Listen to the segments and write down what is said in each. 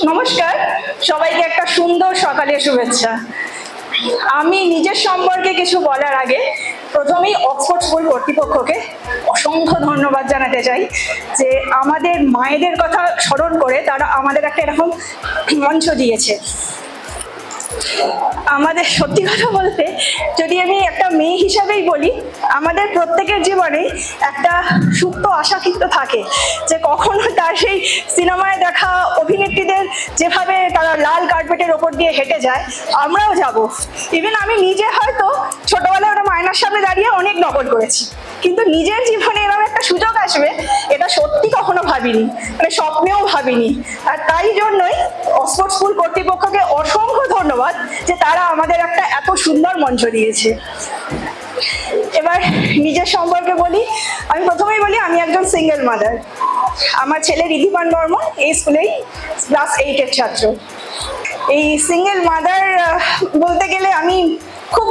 নমস্কার, সবাইকে একটা সুন্দর সকালের শুভেচ্ছা। আমি নিজের সম্পর্কে কিছু বলার আগে প্রথমেই অক্সফোর্ড স্কুল কর্তৃপক্ষকে অসংখ্য ধন্যবাদ জানাতে চাই যে আমাদের মায়েদের কথা স্মরণ করে তারা আমাদের একটা এরকম মঞ্চ দিয়েছে। আমাদের সত্যি কথা বলতে, যদি আমি একটা মেয়ে হিসাবেই বলি, আমাদের প্রত্যেকের জীবনে একটা সুপ্ত আশা কিন্তু থাকে যে কখনো তার সেই সিনেমায় দেখা অভিনেত্রীদের যেভাবে তারা লাল কার্পেটের ওপর দিয়ে হেঁটে যায়, আমরাও যাব। ইভেন আমি নিজে হয়তো ছোটবেলায় ওটা মায়নার সামনে দাঁড়িয়ে অনেক নকল করেছি, কিন্তু নিজের জীবনে এরকম একটা সুযোগ আসবে এটা সত্যি কখনো ভাবিনি, মানে স্বপ্নেও ভাবিনি। আর তাই জন্যই অক্সফোর্ড স্কুল কর্তৃপক্ষকে অসংখ্য ধন্যবাদ যে তারা আমাদের একটা এত সুন্দর মঞ্চ দিয়েছে। এবার নিজের সম্পর্কে বলি, আমি প্রথমেই বলি আমি একজন সিঙ্গেল মাদার। আমার ছেলে রিধিমান বর্মন এই স্কুলেই ক্লাস 8-এর ছাত্র। এই সিঙ্গেল মাদার বলতে গেলে আমি খুব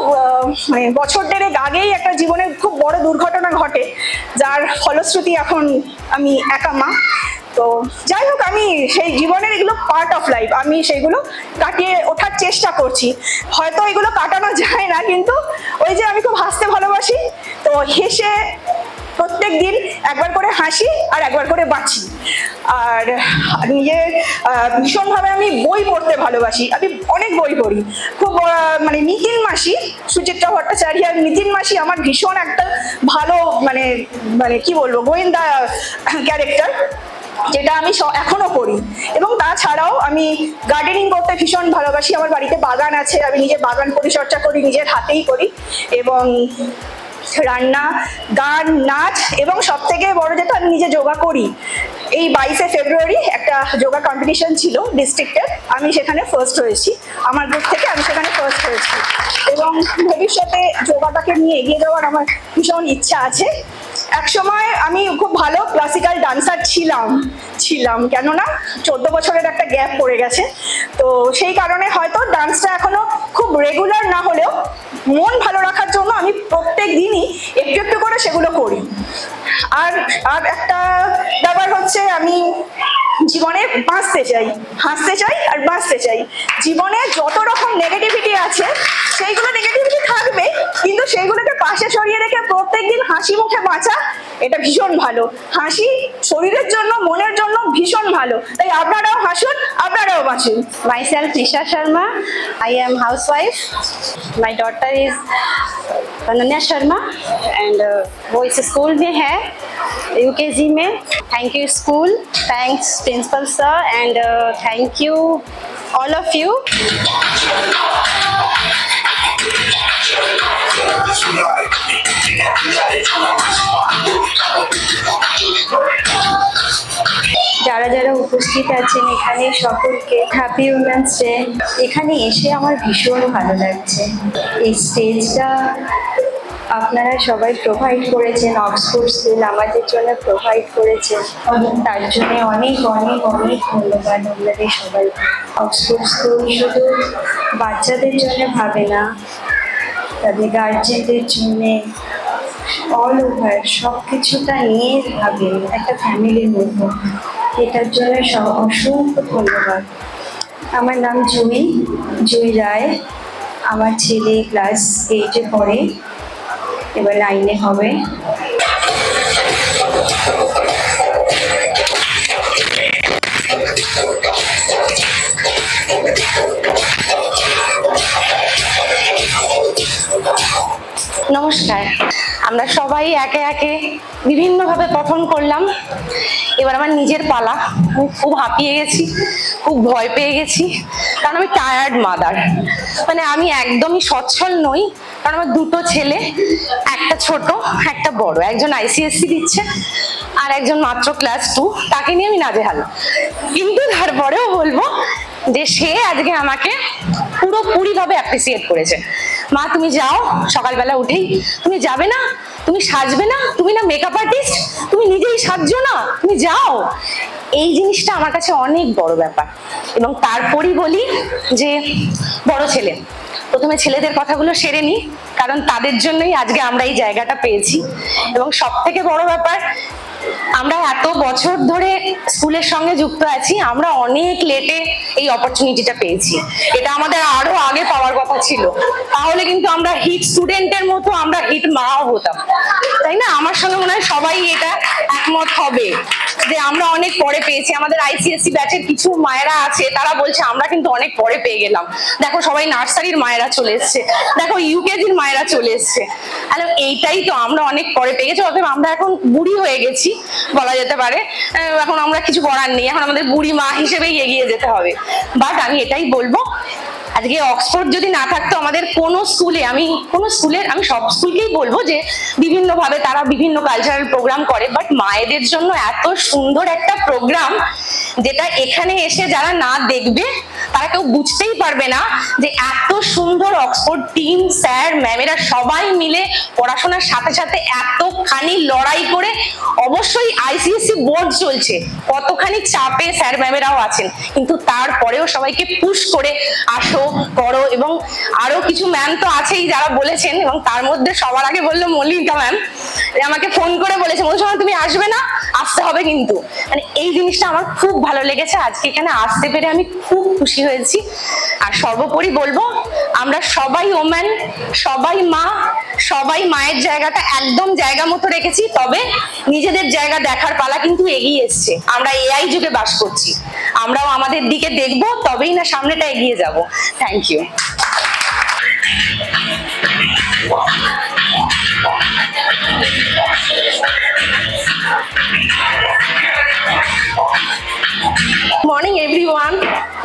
মানে বছর দেড়েক আগেই একটা জীবনের খুব বড় দুর্ঘটনা ঘটে, যার ফলশ্রুতি এখন আমি একা মা। তো যাই হোক, আমি সেই জীবনের এগুলো পার্ট অফ লাইফ, আমি সেইগুলো কাটিয়ে ওঠার চেষ্টা করছি। হয়তো এগুলো কাটানো যায় না, কিন্তু ওই যে আমি খুব হাসতে ভালোবাসি, তো হেসে প্রত্যেক দিন একবার করে হাসি আর একবার করে বাঁচি। আর নিজের ভীষণভাবে আমি বই পড়তে ভালোবাসি, আমি অনেক বই পড়ি। খুব মানে নিতিন মাসি, সুচিত্রা ভট্টাচার্য আর নিতিন মাসি আমার ভীষণ একটা ভালো মানে মানে কি বলবো গোয়েন্দা ক্যারেক্টার, যেটা আমি এখনো করি। এবং তাছাড়াও আমি গার্ডেনিং করতে ভীষণ ভালোবাসি। আমার বাড়িতে বাগান আছে, আমি নিজে বাগান পরিচর্যা করি, নিজের হাতেই করি। এবং রান্না, গান, নাচ এবং সব থেকে বড় যেটা, আমি নিজে যোগা করি। এই 22শে ফেব্রুয়ারি একটা যোগা কম্পিটিশন ছিল ডিস্ট্রিক্টের, আমি সেখানে ফার্স্ট হয়েছি। আমার গ্রুপ থেকে আমি সেখানে ফার্স্ট হয়েছি। এবং ভবিষ্যতে যোগাটাকে নিয়ে এগিয়ে যাওয়ার আমার ভীষণ ইচ্ছা আছে। একসময় আমি খুব ভালো ক্লাসিক্যাল ডান্সার ছিলাম কেননা 14 বছরের একটা গ্যাপ পড়ে গেছে। তো সেই কারণে হয়তো ডান্সটা এখনো খুব রেগুলার না হলেও মন ভালো রাখার জন্য আমি প্রত্যেক দিনই একটু একটু করে সেগুলো করি। আর একটা ব্যাপার হচ্ছে, আমি জীবনে বাঁচতে চাই, হাসতে চাই আর বাঁচতে চাই। জীবনে যত রকম নেগেটিভিটি আছে সেইগুলো নেগেটিভিটি থাকবে, কিন্তু সেইগুলোকে পাশে সরিয়ে রেখে প্রত্যেকদিন হাসি মুখে বাঁচা, এটা ভীষণ ভালো। হাসি শরীরের জন্য, মনের জন্য ভীষণ ভালো। তাই আপনারাও হাসুন, আপনারাও বাঁচুন। Myself Nisha Sharma. I am housewife. My daughter is Ananya Sharma and वो इस स्कूल में है UKG में. Thank you school, thanks principal sir and thank you all of you. যারা যারা উপস্থিত আছেন এখানে সকলকে হ্যাপি উইমেন্স ডে। এখানে এসে আমার ভীষণ ভালো লাগছে। এই স্টেজটা আপনারা সবাই প্রোভাইড করেছেন, অক্সফোর্ড স্কুল আমাদের জন্য প্রোভাইড করেছে, তার জন্য অনেক অনেক অনেক ধন্যবাদ আপনাদের সবাই। অক্সফোর্ড স্কুল শুধু বাচ্চাদের জন্য ভাবে না, তাদের গার্জেনদের জন্যে অল ওভার সব কিছুটা নিয়ে ভাবে একটা ফ্যামিলির মতো। এটার জন্য অসংখ্য ধন্যবাদ। আমার নাম জুই রায়। আমার ছেলে ক্লাস 8-এ পড়ে, এবার 9-এ হবে। নমস্কার, আমরা সবাই একে একে বিভিন্নভাবে পারফর্ম করলাম। এবার আমার নিজের পালা। আমি খুব হাঁপিয়ে গেছি, খুব ভয় পেয়ে গেছি, কারণ আমি টায়ার্ড মাদার। মানে আমি একদমই সচ্ছল নই, কারণ আমার দুটো ছেলে, একটা ছোট একটা বড়। একজন ICSE দিচ্ছে আর একজন মাত্র ক্লাস 2, তাকে নিয়ে আমি নাজেহাল। কিন্তু তারপরেও বলবো যে সে আজকে আমাকে পুরোপুরি ভাবে অ্যাপ্রিসিয়েট করেছে। মা তুমি যাও, সকালবেলা উঠেই তুমি যাবে না, তুমি সাজবে না, তুমি না মেকআপ আর্টিস্ট, তুমি নিজেই সাজছো না, তুমি যাও। এই জিনিসটা আমার কাছে অনেক বড় ব্যাপার। এবং তারপরই বলি যে বড় ছেলে প্রথমে ছেলেদের কথাগুলো সেরে নিই, কারণ তাদের জন্যই আজকে আমরা এই জায়গাটা পেয়েছি। এবং সব থেকে বড় ব্যাপার, আমরা এত বছর ধরে স্কুলের সঙ্গে যুক্ত আছি, আমরা অনেক লেটে এই অপরচুনিটিটা পেয়েছি। এটা আমাদের আরো আগে পাওয়ার কথা ছিল, তাহলে কিন্তু আমরা হিট স্টুডেন্টের মতো আমরা হিট মাও হতাম, তাই না? আমার সঙ্গে মনে হয় সবাই এটা একমত হবে যে আমরা অনেক পরে পেয়েছি। আমাদের আইসিএসসি ব্যাচের কিছু মায়েরা আছে, তারা বলছে আমরা কিন্তু অনেক পরে পেয়ে গেলাম। দেখো সবাই নার্সারির মায়েরা চলে এসছে, দেখো ইউকেজির মায়েরা চলে এসছে। তাহলে এইটাই তো, আমরা অনেক পরে পেয়ে গেছি। অতএব আমরা এখন বুড়ি হয়ে গেছি বলা যেতে পারে। এখন আমরা কিছু করার নেই, এখন আমাদের বুড়ি মা হিসেবেই এগিয়ে যেতে হবে। বাট আমি এটাই বলবো, আজকে অক্সফোর্ড যদি না থাকতো আমাদের কোনো স্কুলে, আমি সব স্কুলকেই বলবো যে বিভিন্নভাবে তারা বিভিন্ন কালচারাল প্রোগ্রাম করে, বাট মায়েদের জন্য এত সুন্দর একটা প্রোগ্রাম, যেটা এখানে এসে যারা না দেখবে তারা কেউ বুঝতেই পারবে না যে এত সুন্দর অক্সফোর্ড টিম, স্যার ম্যামেরা সবাই মিলে পড়াশোনার সাথে সাথে এতখানি লড়াই করে, অবশ্যই আইসিএসসি বোর্ড চলছে, কতখানি চাপে স্যার ম্যামেরাও আছেন, কিন্তু তারপরেও সবাইকে পুশ করে আসো করো। এবং আরো কিছু ম্যাম তো আছেই যারা বলেছেন, এবং তার মধ্যে সবার আগে বললো মল্লিকা ম্যাম, আমাকে ফোন করে বলেছে মধুসূদন তুমি আসবে না, আসতে হবে কিন্তু। মানে এই জিনিসটা আমার খুব ভালো লেগেছে, আজকে এখানে আসতে পেরে আমি খুব খুশি হয়েছি। আর সর্বোপরি বলবো, আমরা সবাই ওম্যান, সবাই মা, সবাই মায়ের জায়গাটা একদম জায়গা মতো রেখেছি। তবে নিজেদের জায়গা দেখার পালা কিন্তু এগিয়ে এসছে। আমরা এআই যুগে বাস করছি, আমরাও আমাদের দিকে দেখবো, তবেই না সামনেটা এগিয়ে যাব। Thank you. Morning everyone,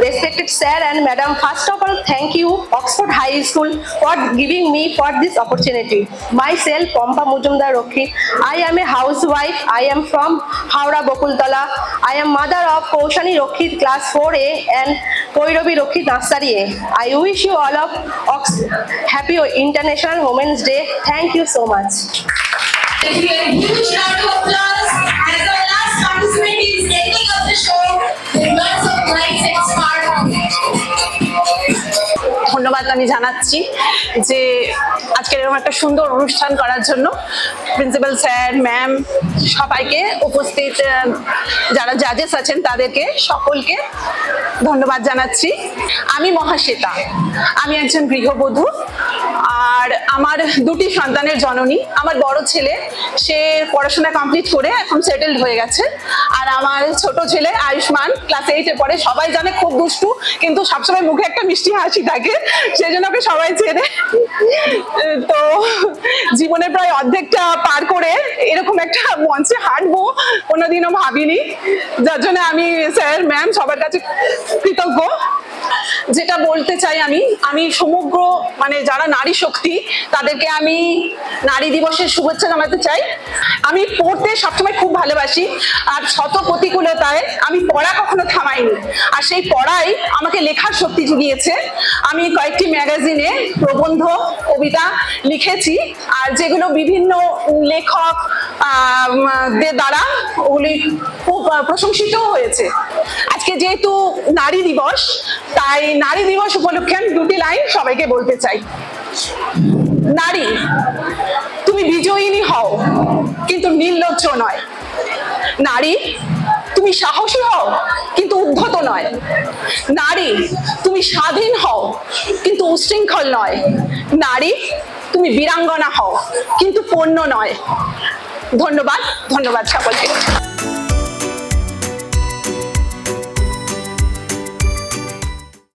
respected sir and madam. First of all, thank you Oxford High School for giving me for this opportunity. Myself Pompa Mujumdar Rokhi. I am a housewife. I am from Howrah Bokultala. I am mother of Kaushani Rokhi class 4A and Koirobi Rokhi Nursery A. I wish you all of happy International Women's Day. Thank you so much. Give you a huge round of applause as our last participant is ending of the show with lots of lights and sparkles. ধন্যবাদ আমি জানাচ্ছি যে আজকের এরকম একটা সুন্দর অনুষ্ঠান করার জন্য প্রিন্সিপাল স্যার ম্যাম সবাইকে, উপস্থিত যারা জাজেস আছেন তাদেরকে সকলকে ধন্যবাদ জানাচ্ছি। আমি মহাশ্বেতা, আমি একজন গৃহবধূ, আর আমার দুটি সন্তানের জননী। আমার বড় ছেলে সে পড়াশোনা কমপ্লিট করে এখন সেটেলড হয়ে গেছে, আর আমার ছোট ছেলে আয়ুষ্মান ক্লাস 8-এ পড়ে। সবাই জানে খুব দুষ্টু, কিন্তু সবসময় মুখে একটা মিষ্টি হাসি থাকে, সেই জন্য ওকে সবাই চেনে। তো জীবনের প্রায় অর্ধেকটা পার করে এরকম একটা মঞ্চে হাঁটবো কোনোদিনও ভাবিনি, যার জন্য আমি স্যার ম্যাম সবার কাছে কৃতজ্ঞ। যেটা বলতে চাই, আমি সমগ্র মানে যারা নারী শক্তি তাদেরকে আমি নারী দিবসের শুভেচ্ছা জানাতে চাই। আমি পড়তে সবসময় খুব ভালোবাসি, আর শত প্রতিকূলতায় আমি পড়া কখনো থামাইনি, আর সেই পড়াই আমাকে লেখার শক্তি জুগিয়েছে। আমি কয়েকটি ম্যাগাজিনে প্রবন্ধ কবিতা লিখেছি, আর যেগুলো বিভিন্ন লেখক দের দ্বারা ওগুলি খুব প্রশংসিতও হয়েছে। আজকে যেহেতু নারী দিবস, তাই নারী দিবস উপলক্ষে আমি দুটি লাইন সবাইকে বলতে চাই। নারী, তুমি বিজয়িনী হও কিন্তু নির্লজ্জ নয়। নারী, তুমি সাহসী হও কিন্তু উদ্ধত নয়। নারী, তুমি স্বাধীন হও কিন্তু উশৃঙ্খল নয়। নারী, তুমি বীরাঙ্গনা হও কিন্তু পণ্য নয়। ধন্যবাদ, ধন্যবাদ সকলকে।